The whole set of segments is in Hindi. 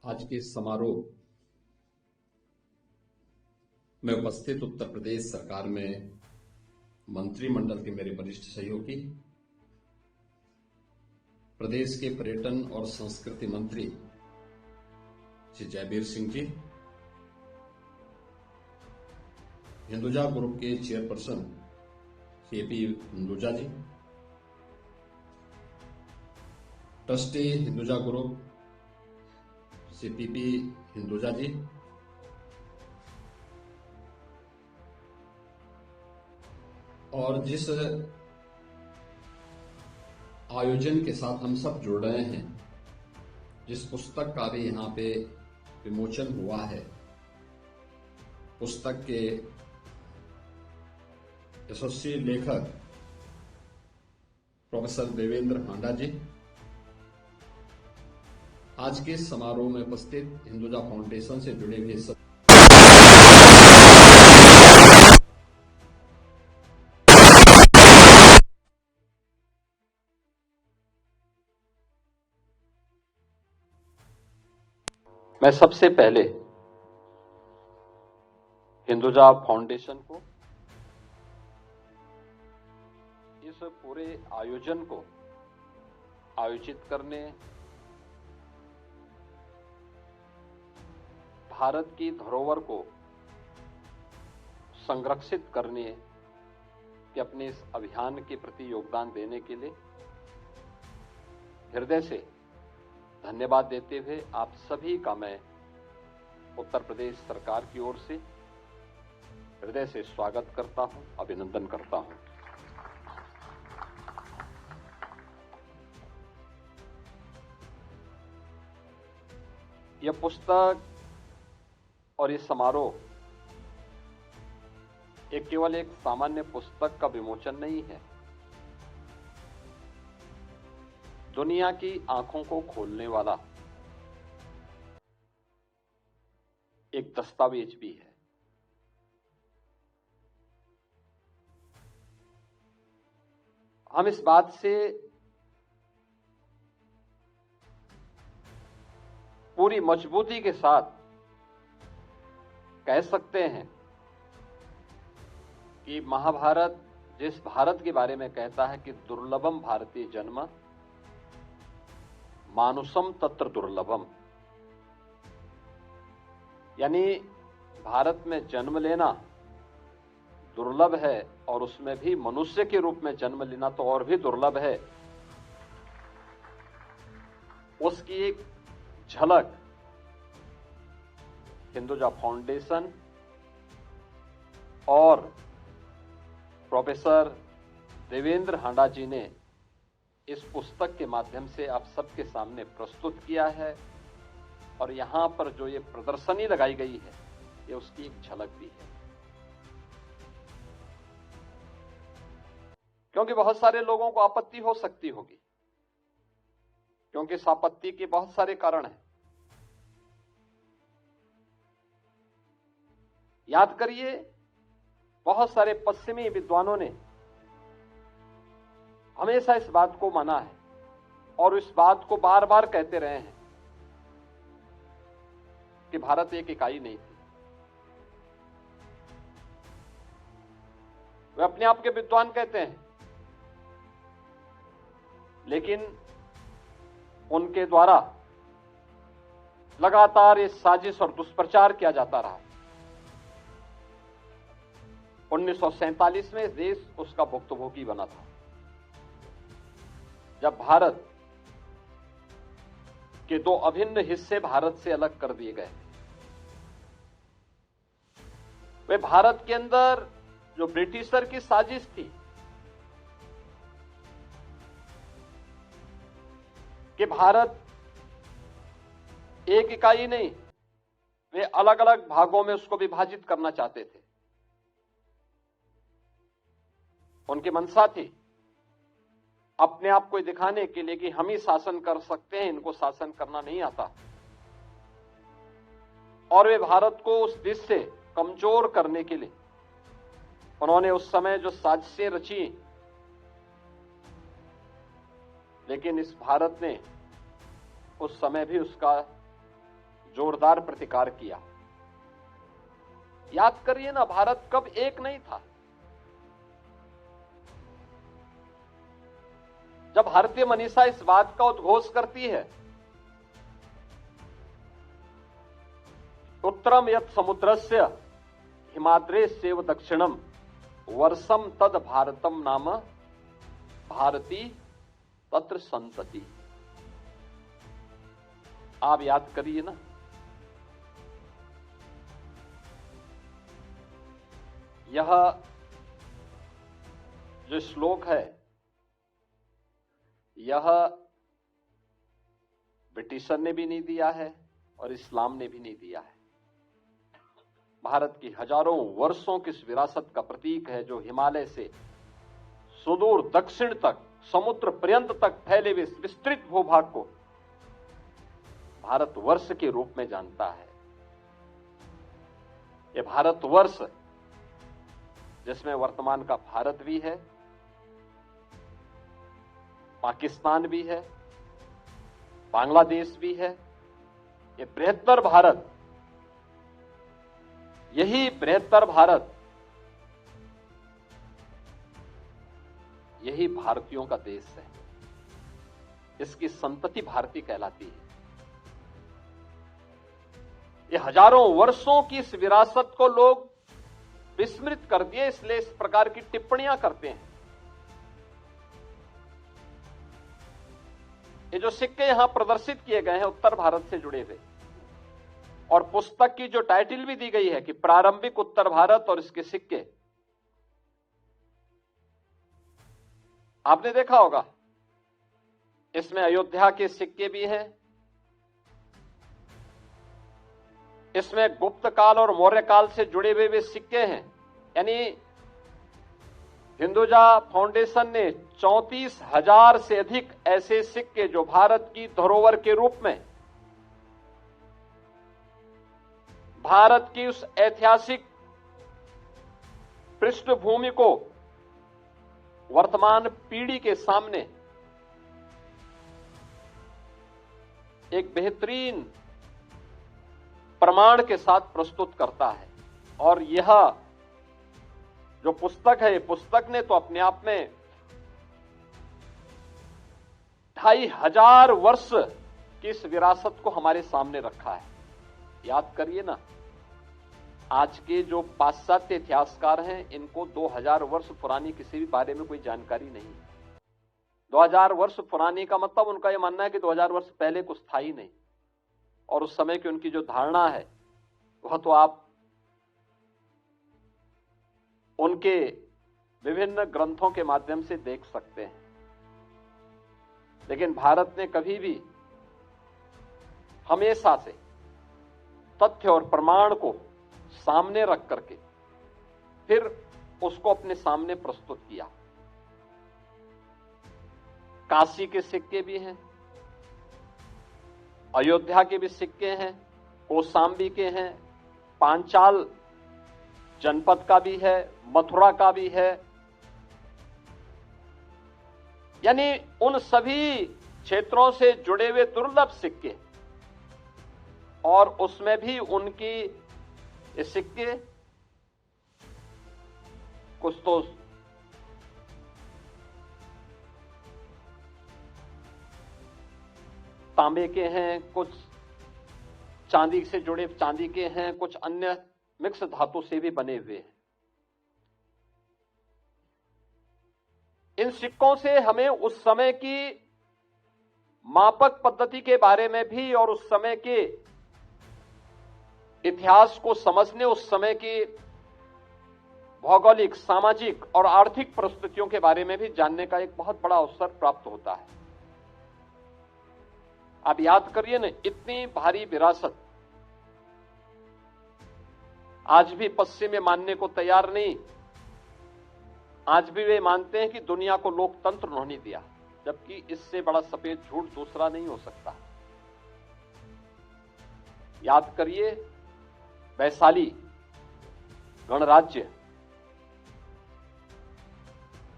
आज के इस समारोह में उपस्थित उत्तर प्रदेश सरकार में मंत्रिमंडल के मेरे वरिष्ठ सहयोगी, प्रदेश के पर्यटन और संस्कृति मंत्री श्री जयवीर सिंह जी, हिंदुजा ग्रुप के chairperson Shri A P. Hinduja ji, trustee Hinduja group Shri P P. Hinduja ji, और जिस आयोजन के साथ हम सब जुड़ रहे हैं, जिस पुस्तक का भी यहाँ पे विमोचन हुआ है, पुस्तक के यशस्वी लेखक प्रोफेसर देवेंद्र हांडा जी, आज के समारोह में उपस्थित हिंदुजा फाउंडेशन से जुड़े हुए सब मैं सबसे पहले हिंदुजा फाउंडेशन को, इस पूरे आयोजन को आयोजित करने, भारत की धरोहर को संरक्षित करने के अपने इस अभियान के प्रति योगदान देने के लिए हृदय से धन्यवाद देते हुए आप सभी का मैं उत्तर प्रदेश सरकार की ओर से हृदय से स्वागत करता हूं, अभिनंदन करता हूं। यह पुस्तक और ये समारोह केवल एक सामान्य पुस्तक का विमोचन नहीं है, दुनिया की आंखों को खोलने वाला एक दस्तावेज भी है। हम इस बात से पूरी मजबूती के साथ कह सकते हैं कि महाभारत जिस भारत के बारे में कहता है कि दुर्लभम भारतीय जन्म मानुषम तत्र दुर्लभम, यानी भारत में जन्म लेना दुर्लभ है और उसमें भी मनुष्य के रूप में जन्म लेना तो और भी दुर्लभ है। उसकी एक झलक हिंदुजा फाउंडेशन और प्रोफेसर देवेंद्र हांडा जी ने इस पुस्तक के माध्यम से आप सबके सामने प्रस्तुत किया है, और यहां पर जो ये प्रदर्शनी लगाई गई है, ये उसकी एक झलक भी है। क्योंकि बहुत सारे लोगों को आपत्ति हो सकती होगी, क्योंकि इस आपत्ति के बहुत सारे कारण हैं। याद करिए, बहुत सारे पश्चिमी विद्वानों ने हमेशा इस बात को माना है और इस बात को बार बार कहते रहे हैं कि भारत एक इकाई नहीं थी। वे अपने आप के विद्वान कहते हैं, लेकिन उनके द्वारा लगातार इस साजिश और दुष्प्रचार किया जाता रहा। 1947 में देश उसका भुक्तभोगी बना था, जब भारत के दो अभिन्न हिस्से भारत से अलग कर दिए गए। वे भारत के अंदर जो ब्रिटिशर की साजिश थी कि भारत एक इकाई नहीं, वे अलग अलग भागों में उसको विभाजित करना चाहते थे। उनकी मंशा थी अपने आप को दिखाने के लिए कि हम ही शासन कर सकते हैं, इनको शासन करना नहीं आता, और वे भारत को उस दिश से कमजोर करने के लिए उन्होंने उस समय जो साजिशें रची, लेकिन इस भारत ने उस समय भी उसका जोरदार प्रतिकार किया। याद करिए ना, भारत कब एक नहीं था। जब भारतीय मनीषा इस बात का उद्घोष करती है, उत्तरम यत् समुद्रस्य हिमाद्रेस्यैव दक्षिणम वर्षम तद भारतम नाम भारती तत्र संतति। आप याद करिए ना, यह जो श्लोक है, यह ब्रिटिशर ने भी नहीं दिया है और इस्लाम ने भी नहीं दिया है। भारत की हजारों वर्षों की इस विरासत का प्रतीक है, जो हिमालय से सुदूर दक्षिण तक, समुद्र पर्यंत तक फैले हुए विस्तृत भूभाग को भारतवर्ष के रूप में जानता है। यह भारतवर्ष, जिसमें वर्तमान का भारत भी है, पाकिस्तान भी है, बांग्लादेश भी है, ये बृहत्तर भारत, यही बृहत्तर भारत, यही भारतीयों का देश है। इसकी संतति भारतीय कहलाती है। ये हजारों वर्षों की इस विरासत को लोग विस्मृत कर दिए, इसलिए इस प्रकार की टिप्पणियां करते हैं। ये जो सिक्के यहां प्रदर्शित किए गए हैं उत्तर भारत से जुड़े हुए, और पुस्तक की जो टाइटल भी दी गई है कि प्रारंभिक उत्तर भारत और इसके सिक्के, आपने देखा होगा इसमें अयोध्या के सिक्के भी हैं, इसमें गुप्त काल और मौर्य काल से जुड़े हुए भी सिक्के हैं। यानी हिंदुजा फाउंडेशन ने 34,000 से अधिक ऐसे सिक्के जो भारत की धरोहर के रूप में, भारत की उस ऐतिहासिक पृष्ठभूमि को वर्तमान पीढ़ी के सामने एक बेहतरीन प्रमाण के साथ प्रस्तुत करता है। और यह जो पुस्तक है, पुस्तक ने तो अपने आप में 2500 वर्ष की इस विरासत को हमारे सामने रखा है। याद करिए ना, आज के जो पाश्चात्य इतिहासकार हैं, इनको 2000 वर्ष पुरानी किसी भी बारे में कोई जानकारी नहीं है। 2000 वर्ष पुरानी का मतलब उनका यह मानना है कि 2000 वर्ष पहले कुछ था ही नहीं, और उस समय की उनकी जो धारणा है वह तो आप उनके विभिन्न ग्रंथों के माध्यम से देख सकते हैं। लेकिन भारत ने कभी भी हमेशा से तथ्य और प्रमाण को सामने रख करके फिर उसको अपने सामने प्रस्तुत किया। काशी के सिक्के भी हैं, अयोध्या के भी सिक्के हैं, कौशाम्बी के हैं, पांचाल जनपद का भी है, मथुरा का भी है। यानी उन सभी क्षेत्रों से जुड़े हुए दुर्लभ सिक्के, और उसमें भी उनकी ये सिक्के कुछ तो तांबे के हैं, कुछ चांदी से जुड़े चांदी के हैं, कुछ अन्य मिक्स धातु से भी बने हुए हैं। इन सिक्कों से हमें उस समय की मापक पद्धति के बारे में भी और उस समय के इतिहास को समझने, उस समय की भौगोलिक, सामाजिक और आर्थिक परिस्थितियों के बारे में भी जानने का एक बहुत बड़ा अवसर प्राप्त होता है। आप याद करिए ना, इतनी भारी विरासत आज भी पश्चिम मानने को तैयार नहीं। आज भी वे मानते हैं कि दुनिया को लोकतंत्र उन्होंने दिया, जबकि इससे बड़ा सफेद झूठ दूसरा नहीं हो सकता। याद करिए, वैशाली गणराज्य,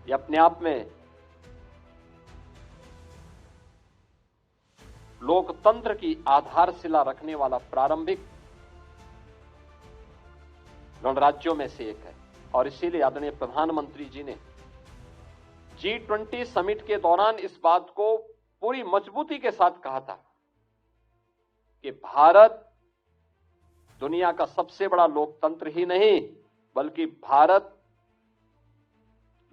ये अपने आप में लोकतंत्र की आधारशिला रखने वाला प्रारंभिक गणराज्यों में से एक है। और इसीलिए आदरणीय प्रधानमंत्री जी ने G20 समिट के दौरान इस बात को पूरी मजबूती के साथ कहा था कि भारत दुनिया का सबसे बड़ा लोकतंत्र ही नहीं, बल्कि भारत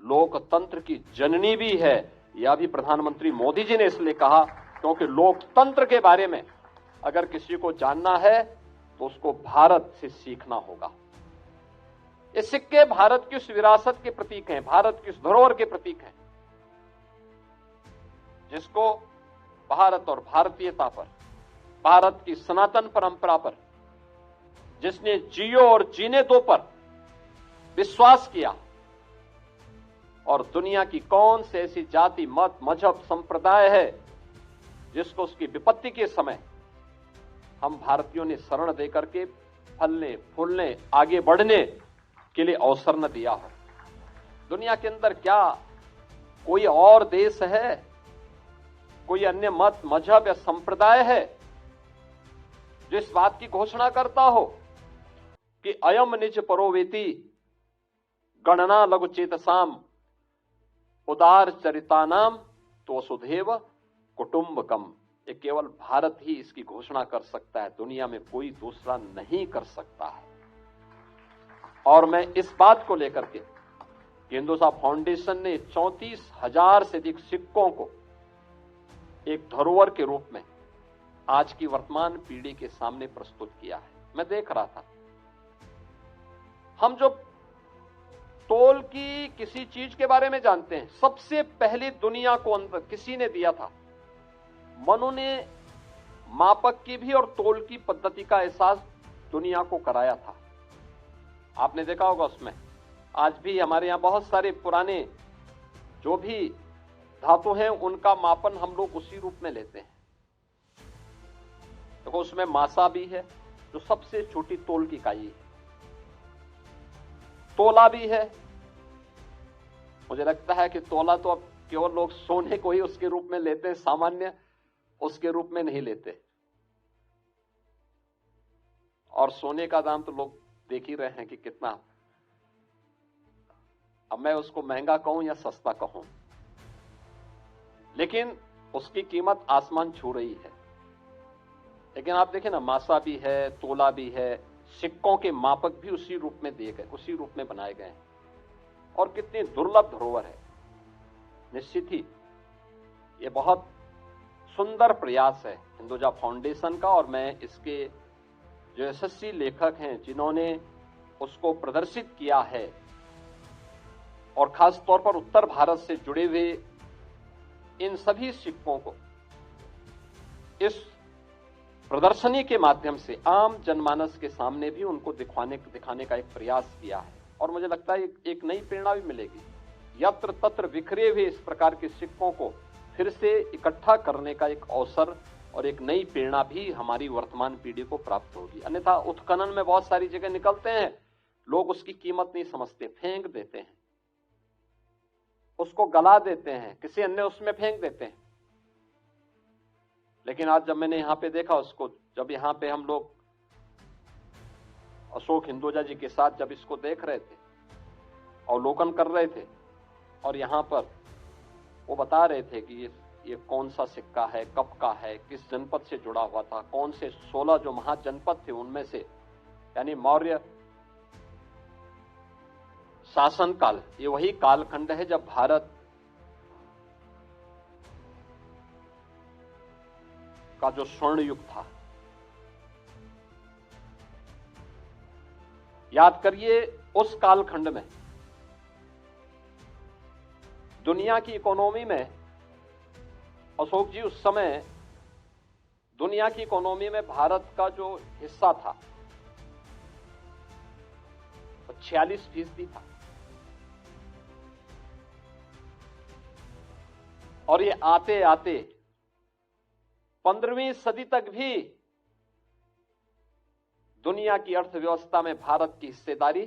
लोकतंत्र की जननी भी है। यह भी प्रधानमंत्री मोदी जी ने इसलिए कहा क्योंकि लोकतंत्र के बारे में अगर किसी को जानना है तो उसको भारत से सीखना होगा। ये सिक्के भारत की उस विरासत के प्रतीक हैं, भारत की उस धरोहर के प्रतीक हैं जिसको भारत और भारतीयता पर, भारत की सनातन परंपरा पर, जिसने जियो और जीने दो पर विश्वास किया, और दुनिया की कौन से ऐसी जाति, मत, मजहब, संप्रदाय है जिसको उसकी विपत्ति के समय हम भारतीयों ने शरण देकर के फलने, फूलने, आगे बढ़ने के लिए अवसर न दिया हो। दुनिया के अंदर क्या कोई और देश है, कोई अन्य मत, मजहब या संप्रदाय है जो इस बात की घोषणा करता हो कि अयम निज परोवेति गणना लघु चेतसाम उदार चरितानाम तो वसुधैव कुटुंबकम। ये केवल भारत ही इसकी घोषणा कर सकता है, दुनिया में कोई दूसरा नहीं कर सकता है। और मैं इस बात को लेकर के हिंदुस्तान फाउंडेशन ने 34,000 से अधिक सिक्कों को एक धरोहर के रूप में आज की वर्तमान पीढ़ी के सामने प्रस्तुत किया है। मैं देख रहा था, हम जो तोल की किसी चीज के बारे में जानते हैं, सबसे पहले दुनिया को अंदर किसी ने दिया था, मनु ने मापक की भी और तोल की पद्धति का एहसास दुनिया को कराया था। आपने देखा होगा उसमें आज भी हमारे यहां बहुत सारे पुराने जो भी धातु हैं उनका मापन हम लोग उसी रूप में लेते हैं। देखो उसमें मासा भी है जो सबसे छोटी तोल की इकाई है, तोला भी है। मुझे लगता है कि तोला तो अब केवल लोग सोने को ही उसके रूप में लेते हैं, सामान्य उसके रूप में नहीं लेते। और सोने का दाम तो लोग देख ही रहे हैं कि कितना, अब मैं उसको महंगा कहूं या सस्ता कहूं, लेकिन उसकी कीमत आसमान छू रही है। लेकिन आप देखें ना, मासा भी है, तोला भी है, सिक्कों के मापक भी उसी रूप में दिए गए, उसी रूप में बनाए गए हैं। और कितनी दुर्लभ धरोहर है। निश्चित ही ये बहुत सुंदर प्रयास है हिंदुजा फाउंडेशन का, और मैं इसके जो यशस्वी लेखक हैं जिन्होंने उसको प्रदर्शित किया है, और खास तौर पर उत्तर भारत से जुड़े हुए इन सभी सिक्कों को इस प्रदर्शनी के माध्यम से आम जनमानस के सामने भी उनको दिखाने का एक प्रयास किया है। और मुझे लगता है एक नई प्रेरणा भी मिलेगी। यत्र तत्र बिखरे हुए इस प्रकार के सिक्कों को फिर से इकट्ठा करने का एक अवसर और एक नई प्रेरणा भी हमारी वर्तमान पीढ़ी को प्राप्त होगी। अन्यथा उत्खनन में बहुत सारी जगह निकलते हैं, लोग उसकी कीमत नहीं समझते, फेंक देते हैं, उसको गला देते हैं, किसी अन्य उसमें फेंक देते हैं। लेकिन आज जब मैंने यहां पे देखा उसको, जब यहां पे हम लोग अशोक हिंदुजा जी के साथ जब इसको देख रहे थे, अवलोकन कर रहे थे, और यहां पर वो बता रहे थे कि ये कौन सा सिक्का है, कब का है, किस जनपद से जुड़ा हुआ था, कौन से 16 जो महाजनपद थे उनमें से, यानी मौर्य शासनकाल, ये वही कालखंड है जब भारत का जो स्वर्ण युग था। याद करिए, उस कालखंड में दुनिया की इकोनॉमी में, अशोक जी उस समय दुनिया की इकोनॉमी में भारत का जो हिस्सा था वो 46% था। और ये आते आते 15वीं सदी तक भी दुनिया की अर्थव्यवस्था में भारत की हिस्सेदारी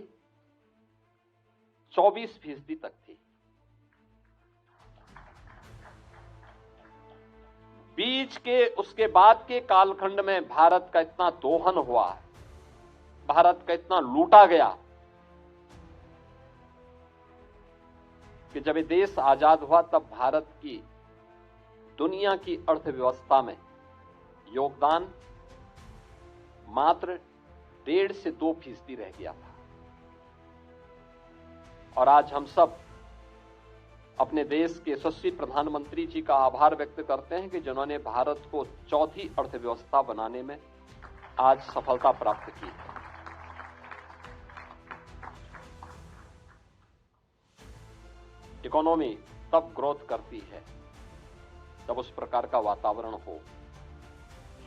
24% तक थी। बीच के उसके बाद के कालखंड में भारत का इतना दोहन हुआ है, भारत का इतना लूटा गया कि जब ये देश आजाद हुआ तब भारत की दुनिया की अर्थव्यवस्था में योगदान मात्र 1.5 से 2% रह गया था। और आज हम सब अपने देश के यशस्वी प्रधानमंत्री जी का आभार व्यक्त करते हैं कि जिन्होंने भारत को चौथी अर्थव्यवस्था बनाने में आज सफलता प्राप्त की है। इकोनॉमी तब ग्रोथ करती है जब उस प्रकार का वातावरण हो,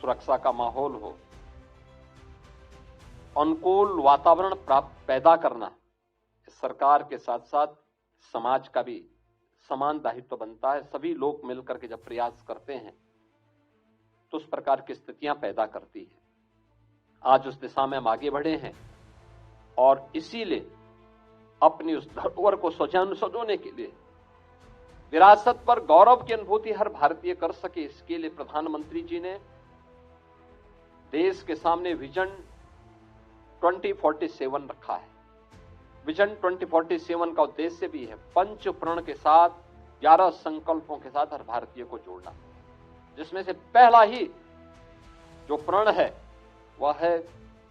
सुरक्षा का माहौल हो, अनुकूल वातावरण पैदा करना सरकार के साथ साथ समाज का भी समान दायित्व बनता है। सभी लोग मिलकर के जब प्रयास करते हैं तो उस प्रकार की स्थितियां पैदा करती है। आज उस दिशा में हम आगे बढ़े हैं और इसीलिए अपनी उस धरोहर को संजोने के लिए, विरासत पर गौरव की अनुभूति हर भारतीय कर सके, इसके लिए प्रधानमंत्री जी ने देश के सामने विजन 2047 रखा है। विजन 2047 का उद्देश्य भी है पंच प्रण के साथ 11 संकल्पों के साथ हर भारतीय को जोड़ना, जिसमें से पहला ही जो प्रण है वह है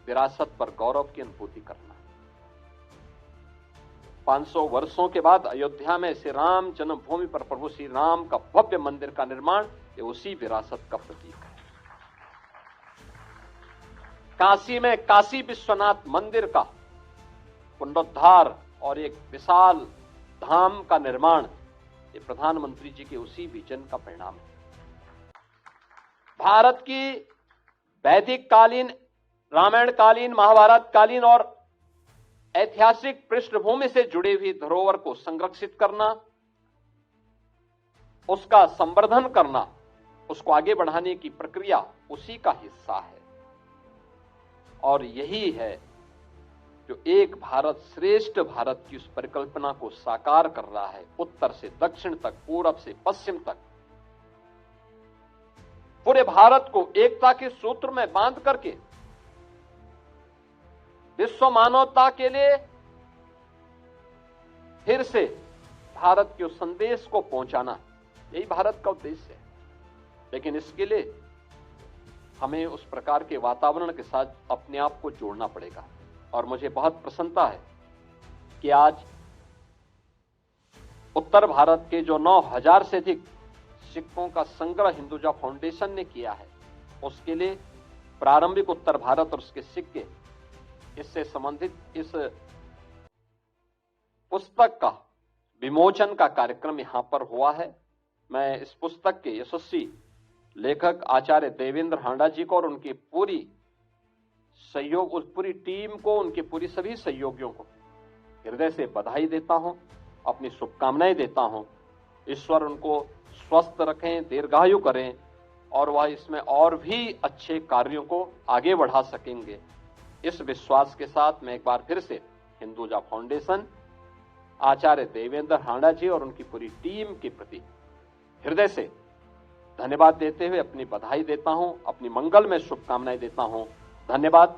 विरासत पर गौरव की अनुभूति करना। 500 वर्षों के बाद अयोध्या में श्री राम जन्मभूमि पर प्रभु श्री राम का भव्य मंदिर का निर्माण, ये उसी विरासत का प्रतीक है। काशी में काशी विश्वनाथ मंदिर का पुनरुद्धार और एक विशाल धाम का निर्माण, ये प्रधानमंत्री जी के उसी विजन का परिणाम है। भारत की वैदिक कालीन, रामायण कालीन, महाभारत कालीन और ऐतिहासिक पृष्ठभूमि से जुड़ी हुई धरोहर को संरक्षित करना, उसका संवर्धन करना, उसको आगे बढ़ाने की प्रक्रिया उसी का हिस्सा है। और यही है जो एक भारत श्रेष्ठ भारत की उस परिकल्पना को साकार कर रहा है। उत्तर से दक्षिण तक, पूरब से पश्चिम तक पूरे भारत को एकता के सूत्र में बांध करके विश्व मानवता के लिए फिर से भारत के उस संदेश को पहुंचाना, यही भारत का उद्देश्य है। लेकिन इसके लिए हमें उस प्रकार के वातावरण के साथ अपने आप को जोड़ना पड़ेगा। और मुझे बहुत प्रसन्नता है कि आज उत्तर भारत के जो 9,000 से अधिक सिक्कों का संग्रह हिंदुजा फाउंडेशन ने किया है, उसके लिए प्रारंभिक उत्तर भारत और उसके सिक्के, इससे संबंधित इस पुस्तक का विमोचन का कार्यक्रम यहां पर हुआ है। मैं इस पुस्तक के यशस्वी लेखक आचार्य देवेंद्र हांडा जी को और उनकी पूरी सहयोग, उस पूरी टीम को, उनके पूरी सभी सहयोगियों को हृदय से बधाई देता हूं, अपनी शुभकामनाएं देता हूं। ईश्वर उनको स्वस्थ रखें, दीर्घायु करें और वह इसमें और भी अच्छे कार्यों को आगे बढ़ा सकेंगे। इस विश्वास के साथ मैं एक बार फिर से हिंदुजा फाउंडेशन, आचार्य देवेंद्र हांडा जी और उनकी पूरी टीम के प्रति हृदय से धन्यवाद देते हुए अपनी बधाई देता हूं, अपनी मंगलमय शुभकामनाएं देता हूं। धन्यवाद।